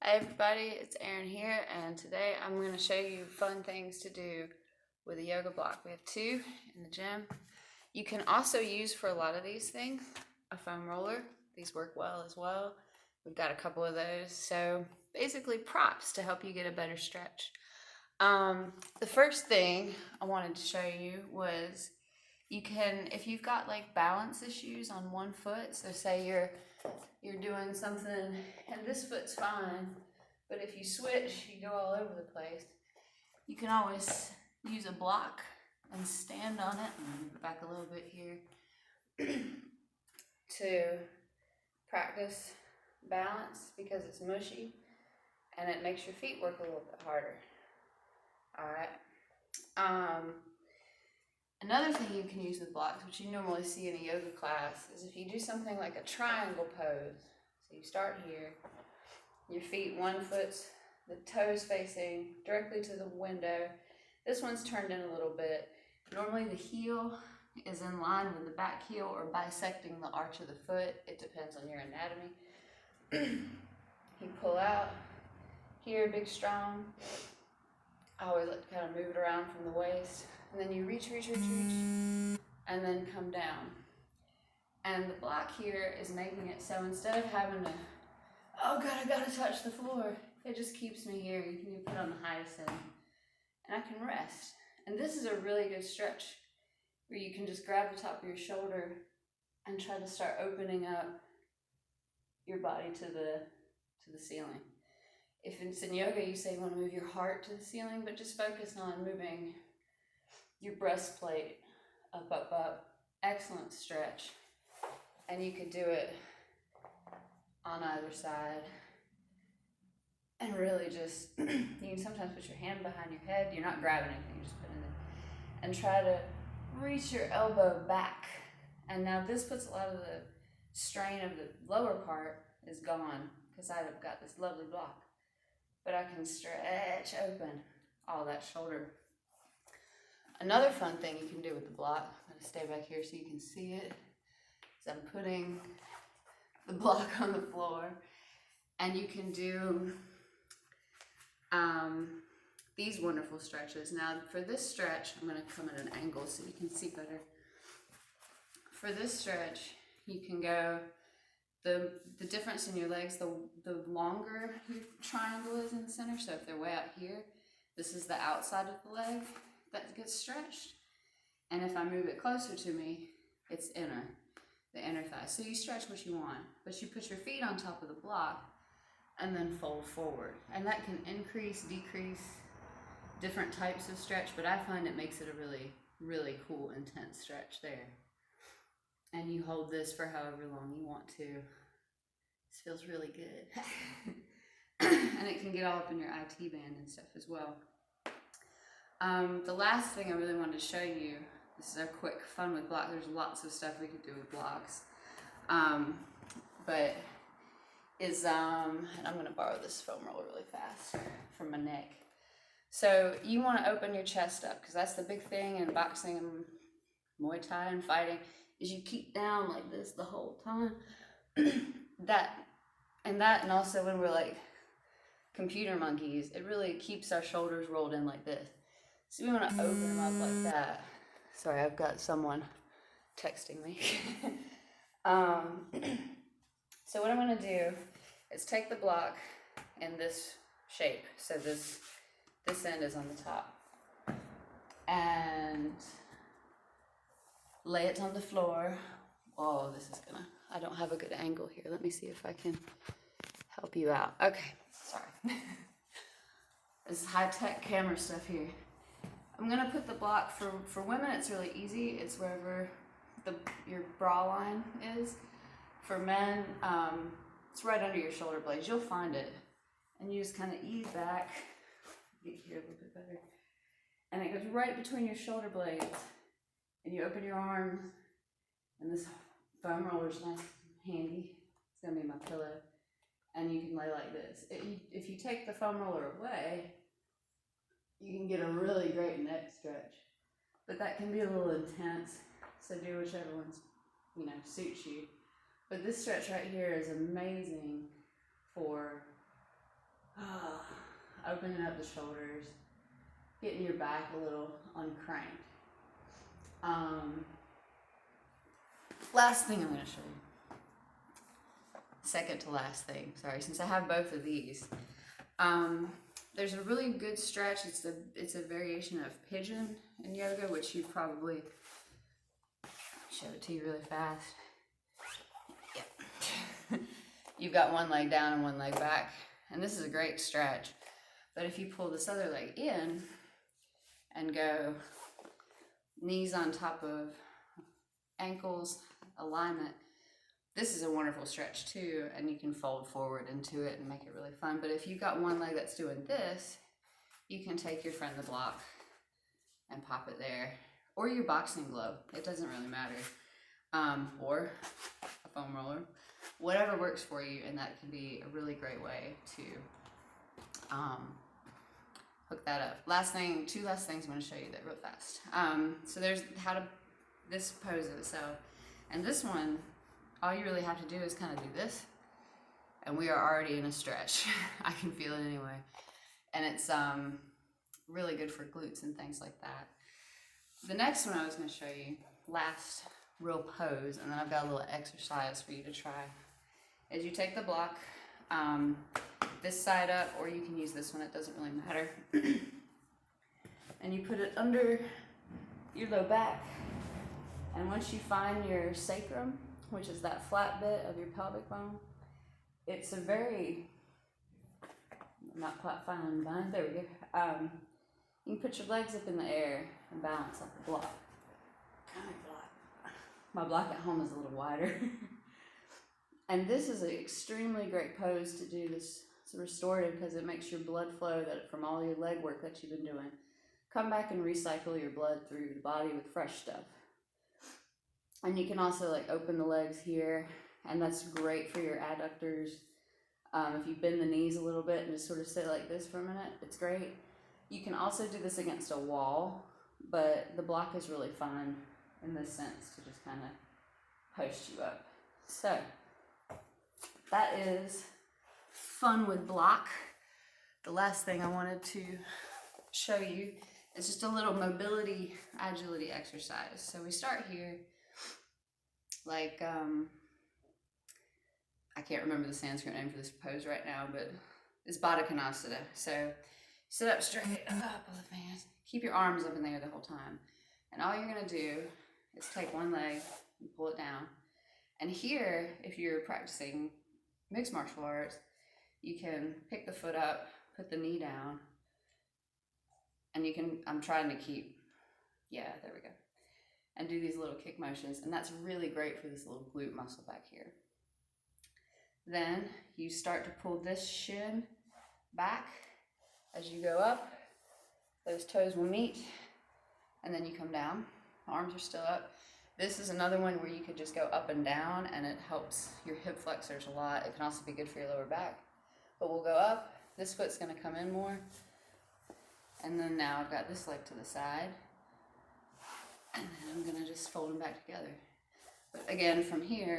Hi everybody, it's Erin here, and today I'm going to show you fun things to do with a yoga block. We have two in the gym. You can also use for a lot of these things a foam roller. These work well as well. We've got a couple of those. So basically props to help you get a better stretch. The first thing I wanted to show you was you can, if you've got like balance issues on one foot, so say you're doing something and this foot's fine, but if you switch, you go all over the place. You can always use a block and stand on it. And move it back a little bit here to practice balance because it's mushy and it makes your feet work a little bit harder. All right. Another thing you can use with blocks, which you normally see in a yoga class, is if you do something like a triangle pose. So you start here, your feet, one foot's the toes facing directly to the window. This one's turned in a little bit. Normally the heel is in line with the back heel or bisecting the arch of the foot. It depends on your anatomy. You pull out here, big, strong. I always like to kind of move it around from the waist. And then you reach, and then come down. And the block here is making it so instead of having to, oh God, I gotta touch the floor, it just keeps me here. You can put on the highest end, and I can rest. And this is a really good stretch where you can just grab the top of your shoulder and try to start opening up your body to the ceiling. If it's in yoga, you say you want to move your heart to the ceiling, but just focus on moving your breastplate up. Excellent stretch. And you could do it on either side. And really just, you can sometimes put your hand behind your head. You're not grabbing anything, you're just putting it in. And try to reach your elbow back. And now this puts a lot of the strain of the lower part is gone because I've got this lovely block. But I can stretch open all that shoulder. Another fun thing you can do with the block, I'm going to stay back here so you can see it, is I'm putting the block on the floor, and you can do these wonderful stretches. Now for this stretch, I'm going to come at an angle so you can see better. For this stretch, you can go, the difference in your legs, the longer your triangle is in the center, so if they're way out here, this is the outside of the leg that gets stretched. And if I move it closer to me, it's the inner thigh. So you stretch what you want, but you put your feet on top of the block and then fold forward. And that can increase, decrease, different types of stretch, but I find it makes it a really, really cool, intense stretch there. And you hold this for however long you want to. This feels really good. And it can get all up in your IT band and stuff as well. The last thing I really wanted to show you, this is our quick fun with blocks. There's lots of stuff we could do with blocks. But is, and I'm gonna borrow this foam roller really fast from my neck. So you wanna open your chest up, because that's the big thing in boxing and Muay Thai and fighting, is you keep down like this the whole time. And also when we're like computer monkeys, it really keeps our shoulders rolled in like this. So we want to open them up like that. Sorry, I've got someone texting me. So what I'm going to do is take the block in this shape. So this end is on the top. And lay it on the floor. Oh, this is gonna, I don't have a good angle here. Let me see if I can help you out. Okay, sorry. This is high-tech camera stuff here. I'm gonna put the block, for women it's really easy. It's wherever your bra line is. For men, it's right under your shoulder blades. You'll find it. And you just kind of ease back. Get here a little bit better. And it goes right between your shoulder blades. And you open your arms, and this foam roller's nice and handy. It's gonna be my pillow. And you can lay like this. If you take the foam roller away, you can get a really great neck stretch. But that can be a little intense, so do whichever one's, suits you. But this stretch right here is amazing for opening up the shoulders, getting your back a little uncranked. Last thing I'm going to show you. Second to last thing, sorry, since I have both of these. There's a really good stretch. It's a variation of pigeon in yoga, which you probably show it to you really fast. Yep. You've got one leg down and one leg back, and this is a great stretch. But if you pull this other leg in and go knees on top of ankles, alignment, this is a wonderful stretch too, and you can fold forward into it and make it really fun. But if you've got one leg that's doing this, you can take your friend the block and pop it there, or your boxing glove, it doesn't really matter, or a foam roller, whatever works for you, and that can be a really great way to hook that up. Two last things I'm going to show you that real fast. So there's how to, this poses, so, and this one, all you really have to do is kind of do this, and we are already in a stretch. I can feel it anyway. And it's really good for glutes and things like that. The next one I was going to show you, last real pose, and then I've got a little exercise for you to try, is you take the block this side up, or you can use this one, it doesn't really matter. And you put it under your low back. And once you find your sacrum, which is that flat bit of your pelvic bone, it's a very, I'm not quite finding mine, there we go. You can put your legs up in the air and balance like a block. Kind of block. My block at home is a little wider. And this is an extremely great pose to do this. It's restorative because it makes your blood flow from all your leg work that you've been doing come back and recycle your blood through the body with fresh stuff. And you can also like open the legs here, and that's great for your adductors. If you bend the knees a little bit and just sort of sit like this for a minute, it's great. You can also do this against a wall, but the block is really fun in this sense to just kind of post you up. So that is fun with block. The last thing I wanted to show you is just a little mobility, agility exercise. So we start here, like, I can't remember the Sanskrit name for this pose right now, but it's Baddha Konasana. So sit up straight, up both hands, keep your arms up in the air the whole time. And all you're gonna do is take one leg and pull it down. And here, if you're practicing mixed martial arts, you can pick the foot up, put the knee down, and you can, I'm trying to keep, yeah, there we go. And do these little kick motions, and that's really great for this little glute muscle back here. Then you start to pull this shin back as you go up. Those toes will meet, and then you come down. Arms are still up. This is another one where you could just go up and down, and it helps your hip flexors a lot. It can also be good for your lower back. But we'll go up. This foot's going to come in more. And then now I've got this leg to the side. And then I'm going to just fold them back together. But again, from here,